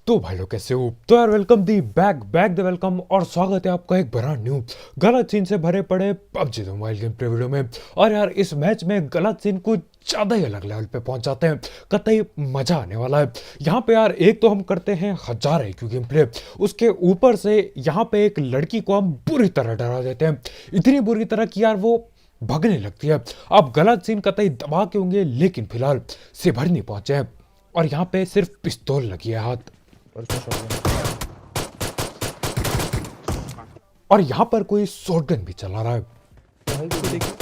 तो भाई लोग कैसे हो। तो यार welcome the back back the welcome और स्वागत है आपका एक ब्रांड न्यू गलत सीन से भरे पड़े PUBG mobile game play video में। और यार इस मैच में गलत सीन कुछ ज़्यादा ही अलग लेवल पे पहुंच जाते हैं। कतई मज़ा आने वाला है यहाँ पे। यार एक तो हम करते हैं हजार IQ गेम प्ले, उसके ऊपर से यहाँ पे एक लड़की को हम बुरी तरह डरा देते हैं, इतनी बुरी तरह कि यार वो भगने लगती है। अब गलत सीन कतई दबा के होंगे, लेकिन फिलहाल सिभर नहीं पहुंचे हैं और यहाँ पे सिर्फ पिस्तौल लगी है हाथ। परसों शॉटगन और यहाँ पर कोई शॉटगन भी चला रहा है। तो भाई को देखिए।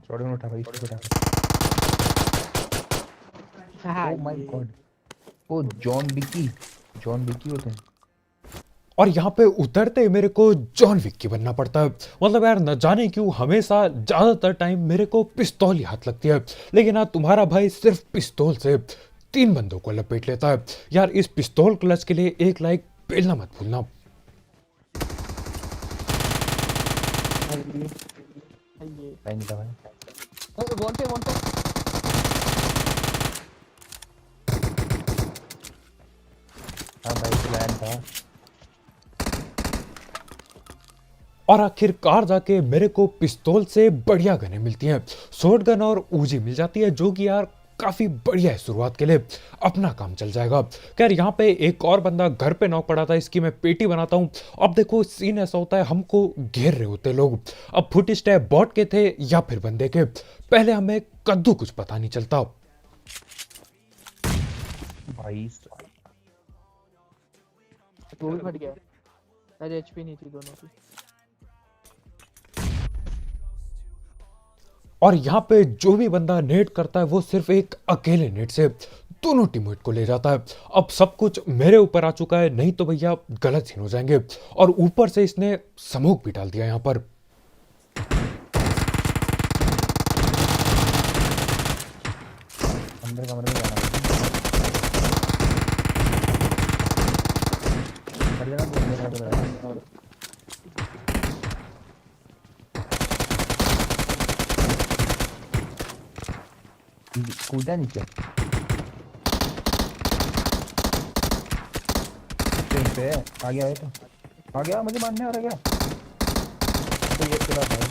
शॉटगन उठा भाई, इसको उठा। ओह माय गॉड, वो जॉन विकी होते हैं। और यहाँ पे उतरते ही मेरे को जॉन विक की बनना पड़ता है। मतलब यार न जाने क्यों हमेशा ज्यादातर टाइम मेरे को पिस्तौल ही हाथ लगती है, लेकिन आज तुम्हारा भाई सिर्फ पिस्तौल से 3 बंदों को लपेट लेता है। यार इस पिस्तौल क्लच के लिए एक लाइक बेलना मत भूलना। नहीं मिला भाई। वॉल पे हाँ भाई, प्लान था। और आखिरकार जाके मेरे को पिस्तौल से बढ़िया गनें मिलती हैं, शॉटगन और ऊजी मिल जाती है, जो कि यार काफी बढ़िया है शुरुआत के लिए, अपना काम चल जाएगा। खैर यहाँ पे एक और बंदा घर पे नॉक पड़ा था, इसकी मैं पेटी बनाता हूँ। अब देखो सीन ऐसा होता है, हमको घेर रहे होते लोग। अब फुट स्टेप बॉट के थे या फिर बंदे के, पहले हमें कद्दू कुछ पता नहीं चलता। भाई वो भी फट गया। अरे एचपी नहीं थी दोनों की। और यहाँ पे जो भी बंदा नेट करता है वो सिर्फ एक अकेले नेट से दोनों टीममेट को ले जाता है। अब सब कुछ मेरे ऊपर आ चुका है, नहीं तो भैया गलत सीन हो जाएंगे। और ऊपर से इसने स्मोक भी डाल दिया यहाँ पर। अंदर कमरे में जाना है। कूदा नीचे पे आ गया है, तो आ गया, मुझे मारने आ रहा क्या? तो ये तेरा भाई।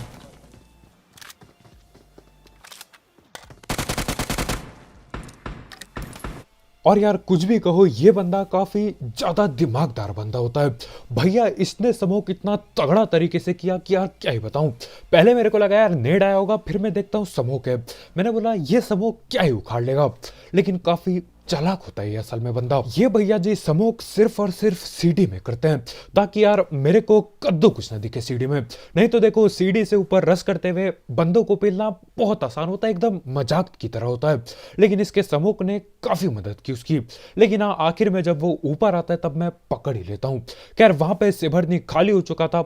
और यार कुछ भी कहो, ये बंदा काफी ज्यादा दिमागदार बंदा होता है भैया। इसने स्मोक इतना तगड़ा तरीके से किया कि यार क्या ही बताऊं। पहले मेरे को लगा यार नेड आया होगा, फिर मैं देखता हूँ स्मोक है, मैंने बोला ये स्मोक क्या ही उखाड़ लेगा, लेकिन काफी चालाक होता है ये असल में बंदा। ये भैया जी स्मोक सिर्फ और सिर्फ सीडी में करते हैं, ताकि यार मेरे को कद्दू कुछ ना दिखे सीडी में। नहीं तो देखो सीडी से ऊपर रस करते हुए बंदों को पेलना बहुत आसान होता है, एकदम मजाक की तरह होता है, लेकिन इसके स्मोक ने काफी मदद की उसकी। लेकिन हाँ आखिर में जब वो ऊपर आता है तब मैं पकड़ ही लेता हूँ। खैर वहां पे सिभरनी खाली हो चुका था,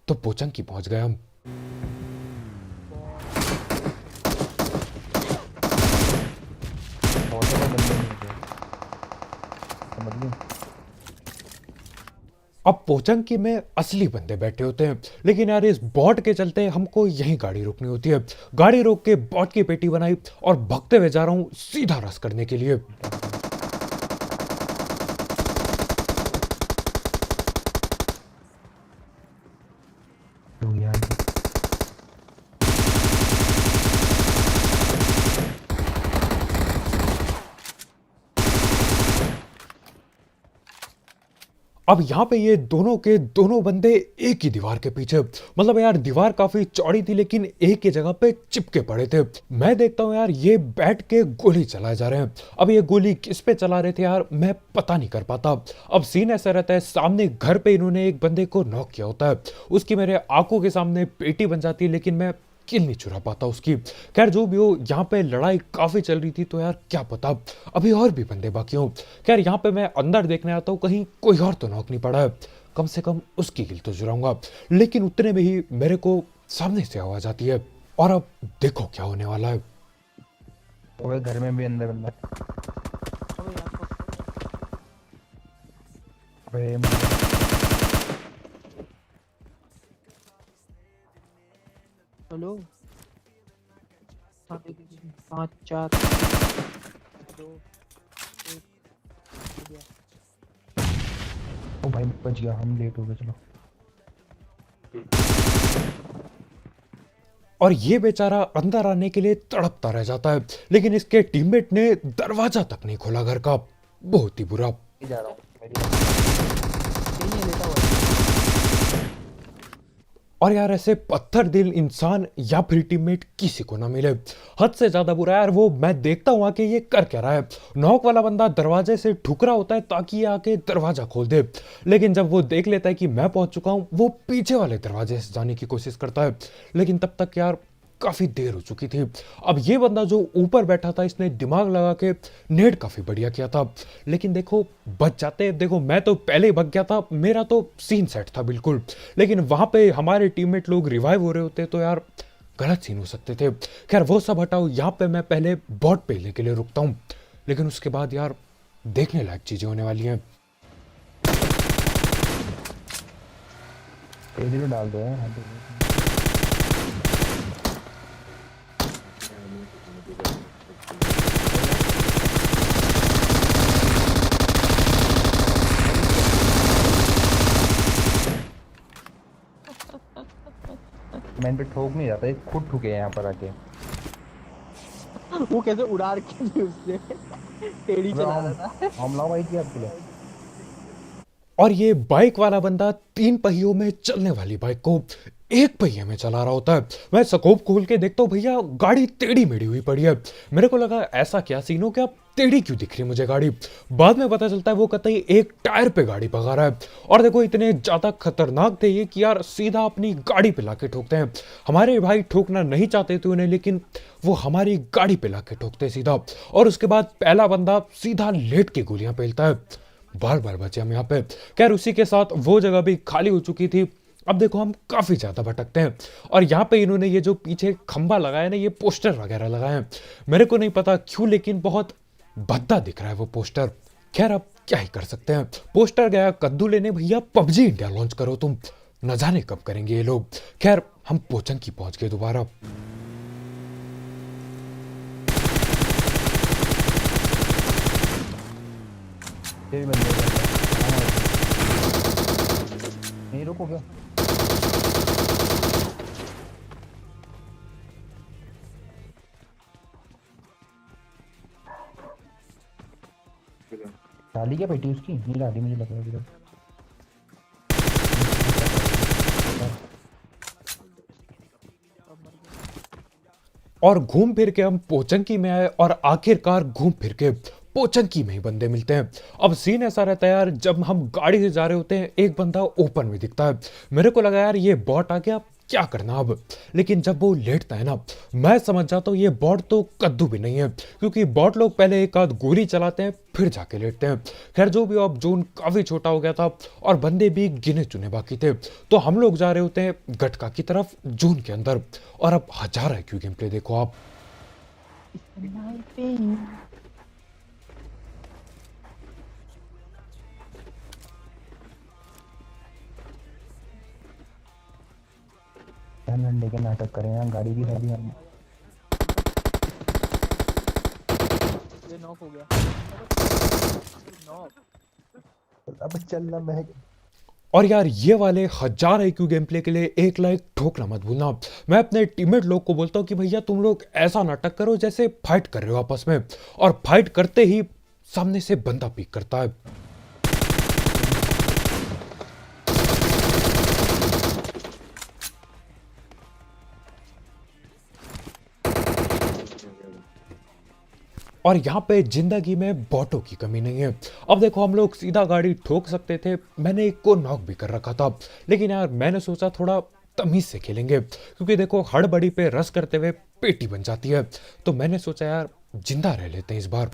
तो पोचंकी पहुंच गए हम। बहुत सारे बंदे नहीं होते, समझ लो। अब पोचंकी में असली बंदे बैठे होते हैं, लेकिन यार इस बॉट के चलते हमको यहीं गाड़ी रोकनी होती है। गाड़ी रोक के बॉट की पेटी बनाई और भगते हुए जा रहा हूं सीधा रस करने के लिए। तो यार अब यहाँ पे ये दोनों के दोनों बंदे एक ही दीवार के पीछे, मतलब यार दीवार काफी चौड़ी थी लेकिन एक ही जगह पे चिपके पड़े थे। मैं देखता हूँ यार ये बैठ के गोली चलाए जा रहे हैं। अब ये गोली किस पे चला रहे थे यार मैं पता नहीं कर पाता। अब सीन ऐसा रहता है, सामने घर पे इन्होंने एक बंदे को नॉक किया होता है, उसकी मेरे आंखों के सामने पेटी बन जाती है, लेकिन मैं किल नहीं चुरा पाता उसकी। खैर जो भी हो, यहाँ पे लड़ाई काफी चल रही थी, तो यार क्या पता अभी और भी बंदे बाकी हों। खैर यहाँ पे मैं अंदर देखने आता हूँ कहीं कोई और तो नॉक नहीं पड़ा है, कम से कम उसकी किल तो चुराऊंगा। लेकिन उतने में ही मेरे को सामने से आवाज आती है, और अब देखो क्या होने वाला है। ओए घर में भी अंदर बंदा। अबे यार अबे हेलो। हाँ, देखिए। 5 4 2 1 हो गया। ओ भाई बच गया, हम लेट हो गए, चलो। और ये बेचारा अंदर आने के लिए तड़पता रह जाता है, लेकिन इसके टीममेट ने दरवाजा तक नहीं खोला घर का। बहुत ही बुरा। मैं जा रहा हूँ यही है, लेटा हुआ है। और यार ऐसे पत्थर दिल इंसान या फिर टीममेट किसी को ना मिले। हद से ज्यादा बुरा यार वो मैं देखता हूँ आके ये कर क्या रहा है। नॉक वाला बंदा दरवाजे से ठुकरा होता है ताकि ये आके दरवाजा खोल दे, लेकिन जब वो देख लेता है कि मैं पहुंच चुका हूँ, वो पीछे वाले दरवाजे से जाने की कोशिश करता है, लेकिन तब तक यार काफी देर हो चुकी थी। अब ये बंदा जो ऊपर बैठा था, इसने दिमाग लगा के नेट काफी बढ़िया किया था, लेकिन देखो बच जाते। देखो मैं तो पहले ही भग गया था, मेरा तो सीन सेट था बिल्कुल, लेकिन वहां पे हमारे टीममेट लोग रिवाइव हो रहे होते तो यार गलत सीन हो सकते थे। खैर वो सब हटाओ, यहाँ पे मैं पहले बॉट पेलने के लिए रुकता हूँ, लेकिन उसके बाद यार देखने लायक चीजें होने वाली हैं। इधर डाल दो यार, हाँ, तो मैं इन पे ठोक नहीं जाता, ये खुद ठुके हैं यहाँ पर आके। वो कैसे उड़ा रखी थी उसने। टेढ़ी चला रहा था। हम लाओ भाई की आपके लिए। और ये बाइक वाला बंदा 3 पहियों में चलने वाली बाइक को 1 पहिए में चला रहा होता है। मैं स्कोप खोल के देखता हूँ, भैया गाड़ी टेढ़ी मेढ़ी हुई पड़ी है। मेरे को लगा ऐसा क्या सीन हो, क्या टेढ़ी क्यों दिख रही मुझे गाड़ी। बाद में पता चलता है वो कतई एक टायर पे गाड़ी भगा रहा है। और देखो इतने ज्यादा खतरनाक थे ये कि यार सीधा अपनी गाड़ी पे लाके ठोकते हैं। हमारे भाई ठोकना नहीं चाहते थे उन्हें, लेकिन वो हमारी गाड़ी पे लाके ठोकते सीधा। और उसके बाद पहला बंदा सीधा लेट के गोलियां पेलता है। बाल बाल बचे हम यहाँ पे। खैर उसी के साथ वो जगह भी खाली हो चुकी थी। अब देखो हम काफी ज्यादा भटकते हैं, और यहाँ पे इन्होंने ये जो पीछे खंबा लगाया ना, ये पोस्टर वगैरह लगाए हैं। मेरे को नहीं पता क्यों, लेकिन बहुत भद्दा दिख रहा है वो पोस्टर। खैर अब क्या ही कर सकते हैं। पोस्टर गया कद्दू लेने, भैया पबजी इंडिया लॉन्च करो तुम, न जाने कब करेंगे ये लोग। खैर हम पोचंकी पहुंच गए दोबारा। ये भी बंद हो जाता है। नहीं रुको क्या? डाली क्या बेटी उसकी? नहीं डाली, मुझे लग रहा है इधर। और घूम फिर के हम पोचंकी में आए, और आखिरकार घूम फिर के पोचंकी में ही बंदे मिलते हैं। अब सीन ऐसा रहता है यार, जब हम गाड़ी से जा रहे होते हैं एक बंदा ओपन में दिखता है। मेरे को लगा यार ये बॉट आ गया, क्या करना अब। लेकिन जब वो लेटता है ना, मैं समझ जाता हूँ ये बॉट तो कद्दू भी नहीं है, क्योंकि बॉट लोग पहले एक आध गोली चलाते हैं फिर जाके लेटते हैं। खैर जो भी, अब जोन काफी छोटा हो गया था और बंदे भी गिने चुने बाकी थे, तो हम लोग जा रहे होते हैं गटका की तरफ जोन के अंदर। और अब 1000 IQ गेम प्ले देखो आप। डंडे के नाटक करें यहाँ, गाड़ी भी खाली हम। ये नॉक हो गया। नॉक। अब चलना मैं। और यार ये वाले 1000 IQ गेम प्ले के लिए एक लाइक ठोकना मत भूलना। मैं अपने टीममेट लोग को बोलता हूँ कि भैया तुम लोग ऐसा नाटक करो जैसे फाइट कर रहे हो आपस में, और फाइट करते ही सामने से बंदा पिक करता है। और यहाँ पे जिंदगी में बॉटों की कमी नहीं है। अब देखो हम लोग सीधा गाड़ी ठोक सकते थे, मैंने एक को नॉक भी कर रखा था, लेकिन यार मैंने सोचा थोड़ा तमीज से खेलेंगे, क्योंकि देखो हड़बड़ी पे रस करते हुए पेटी बन जाती है। तो मैंने सोचा यार जिंदा रह लेते हैं इस बार।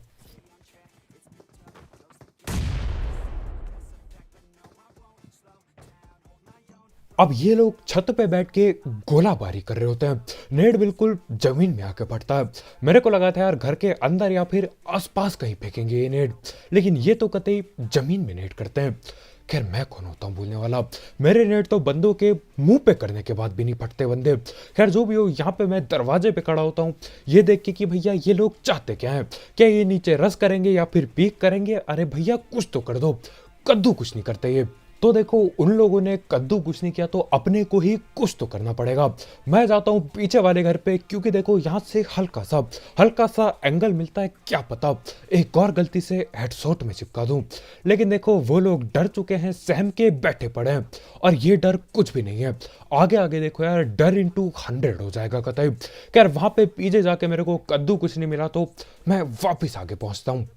अब ये लोग छत पे बैठ के गोलाबारी कर रहे होते हैं। नेट बिल्कुल जमीन में आके पड़ता है। मेरे को लगा था यार घर के अंदर या फिर आसपास कहीं फेंकेंगे ये नेट, लेकिन ये तो कतई जमीन में नेट करते हैं। खैर मैं कौन होता हूँ बोलने वाला। मेरे नेट तो बंदों के मुंह पे करने के बाद भी नहीं फटते बंदे। खैर जो भी हो, यहाँ पे मैं दरवाजे पे खड़ा होता हूँ ये देख के कि भैया ये लोग चाहते क्या हैं। क्या ये नीचे रस करेंगे या फिर पीक करेंगे? अरे भैया कुछ तो कर दो। कद्दू कुछ नहीं करते ये। तो देखो उन लोगों ने कद्दू कुछ नहीं किया तो अपने को ही कुछ तो करना पड़ेगा। मैं जाता हूँ पीछे वाले घर पे, क्योंकि देखो यहाँ से हल्का सा एंगल मिलता है, क्या पता एक और गलती से हेडशॉट में चिपका दूं। लेकिन देखो वो लोग डर चुके हैं, सहम के बैठे पड़े हैं, और ये डर कुछ भी नहीं है। आगे आगे देखो यार, डर इंटू 100 हो जाएगा कतई। खैर वहां पे पीछे जाके मेरे को कद्दू कुछ नहीं मिला तो मैं वापिस आगे पहुंचता हूँ।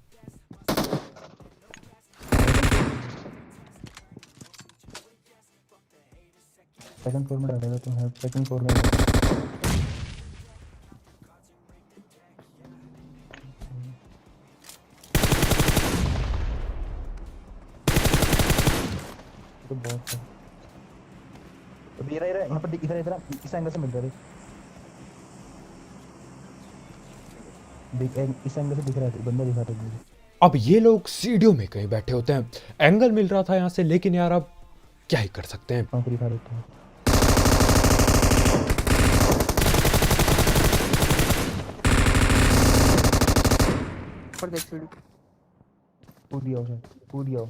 सेकंड फ्लोर में डालेगा तुम है, सेकंड फ्लोर में। तो बहुत है। अभी ये रहा यहाँ पर इधर इधर इस एंगल से मिल रहा है। देख इस एंगल से दिख रहा है, बंदा दिखा रहा है मुझे। अब ये लोग सीढ़ियों में कहीं बैठे होते हैं, एंगल मिल रहा था यहाँ से, लेकिन यार अब क्या ही कर सकते हैं। हाँ दिखा रहे हैं। पर देख सीढ़ी। कूद दिया उसे, कूद दिया।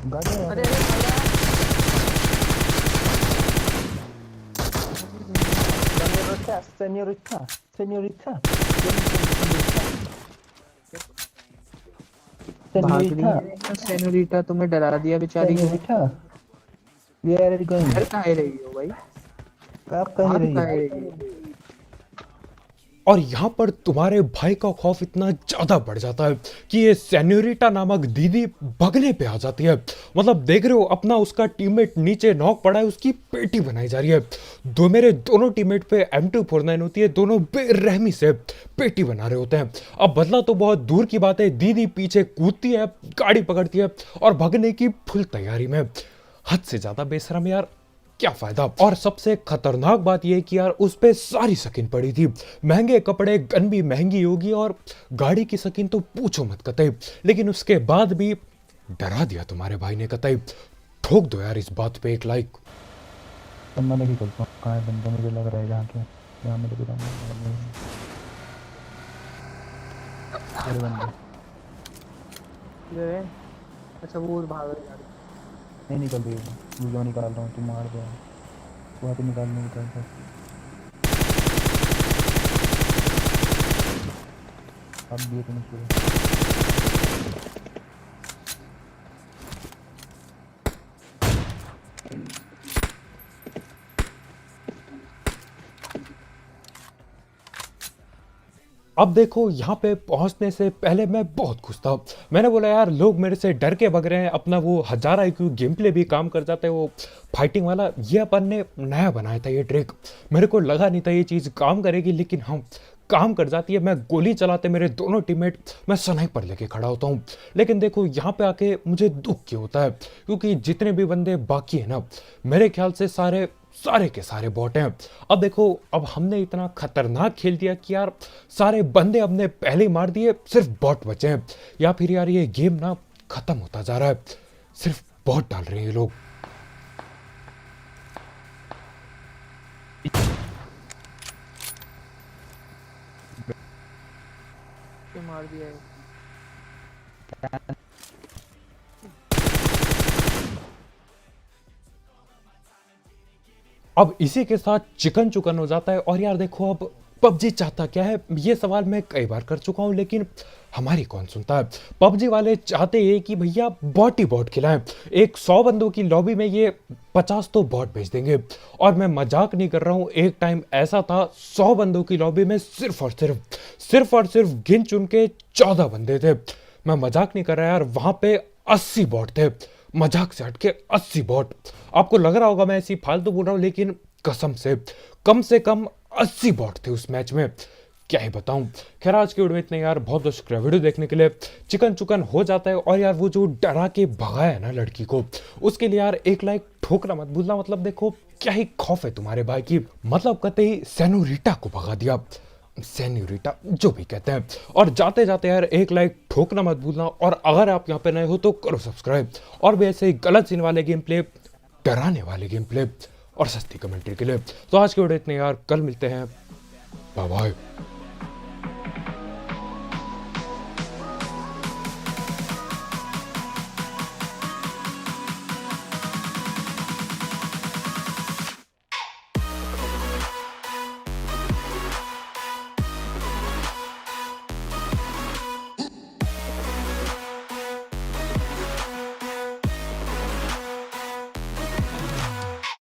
गाड़ी है अरे Señorita, señorita, señorita, सेनोरिटा तुम्हें डरा दिया बेचारी को। señorita, where are you going? डर काहे रही हो भाई? आप कहीं आप रही काहे है? रही हो? और यहाँ पर तुम्हारे भाई का खौफ इतना ज्यादा बढ़ जाता है कि ये सेन्योरिटा नामक दीदी भगने पे आ जाती है। मतलब देख रहे हो अपना उसका टीममेट नीचे नॉक पड़ा है, उसकी पेटी बनाई जा रही है। मेरे दोनों टीममेट पे M249 होती है, दोनों बेरहमी से पेटी बना रहे होते हैं। अब बदला तो बहुत दूर की बात है, दीदी पीछे कूदती है, गाड़ी पकड़ती है और भगने की फुल तैयारी में। हद से ज्यादा बेशरम यार, क्या फायदा। और सबसे खतरनाक बात यह कि यार उस पे सारी स्किन पड़ी थी, महंगे कपड़े, गन भी महंगी होगी और गाड़ी की स्किन तो पूछो मत कतई। लेकिन उसके बाद भी डरा दिया तुम्हारे भाई ने कतई। ठोक दो यार इस बात पे एक लाइक। बंदा नहीं करता कहाँ है बंदा, मुझे लग रहा है जहाँ के जहाँ मेरे को अरे बंदा ये अच्छा वो भाग रही है। नहीं निकल रही है, वीडियो निकाल रहा हूँ, तुम मार दो वहाँ पे निकालने निकल सकते। अब दिए तुम शुरू। अब देखो यहाँ पे पहुंचने से पहले मैं बहुत खुश था। मैंने बोला यार लोग मेरे से डर के भग रहे हैं, अपना वो 1000 IQ गेम प्ले भी काम कर जाता है, वो फाइटिंग वाला। ये अपन ने नया बनाया था ये ट्रिक, मेरे को लगा नहीं था ये चीज़ काम करेगी, लेकिन हाँ काम कर जाती है। मैं गोली चलाते मेरे दोनों टीममेट, मैं स्नाइपर लेके खड़ा होता हूँ। लेकिन देखो यहाँ पे आके मुझे दुख क्यों होता है, क्योंकि जितने भी बंदे बाकी है ना, मेरे ख्याल से सारे के सारे बॉट हैं। अब देखो अब हमने इतना खतरनाक खेल दिया कि यार सारे बंदे हमने पहले ही मार दिए, सिर्फ बॉट बचे हैं। या फिर यार ये गेम ना खत्म होता जा रहा है, सिर्फ बॉट डाल रहे हैं ये लोग। मार दिया है। अब इसी के साथ चिकन चुकन हो जाता है। और यार देखो अब पबजी चाहता क्या है, ये सवाल मैं कई बार कर चुका हूं, लेकिन हमारी कौन सुनता है। पबजी वाले चाहते हैं कि भैया बॉट ही बॉट खिलाएं। एक 100 बंदों की लॉबी में ये 50 तो बॉट भेज देंगे। और मैं मजाक नहीं कर रहा हूं, एक टाइम ऐसा था 100 बंदों की लॉबी में सिर्फ और सिर्फ गिन चुन के 14 बंदे थे। मैं मजाक नहीं कर रहा यार, वहां पे 80 बॉट थे, मजाक से हटके 80 बॉट। आपको लग रहा होगा मैं ऐसी फालतू बोल रहा हूं, लेकिन कसम से कम 80 बॉट थे उस मैच में। क्या ही बताऊं। खैर आज की वीडियो में इतना यार, बहुत बहुत शुक्रिया वीडियो देखने के लिए। चिकन चुकन हो जाता है। और यार वो जो डरा के भगाया है ना लड़की को, उसके लिए यार एक लाइक ठोकना मत भूलना। मतलब देखो क्या ही खौफ है तुम्हारे भाई की, मतलब कतई सेनोरिटा को भगा दिया। सेन्यूरिटा, जो भी कहते हैं। और जाते जाते यार एक लाइक ठोकना मत भूलना, और अगर आप यहाँ पे नए हो तो करो सब्सक्राइब। और भी ऐसे ही गलत सीन वाले गेम प्ले, डराने वाले गेम प्ले और सस्ती कमेंट्री के लिए। तो आज की वीडियो इतने यार, कल मिलते हैं, बाय बाय।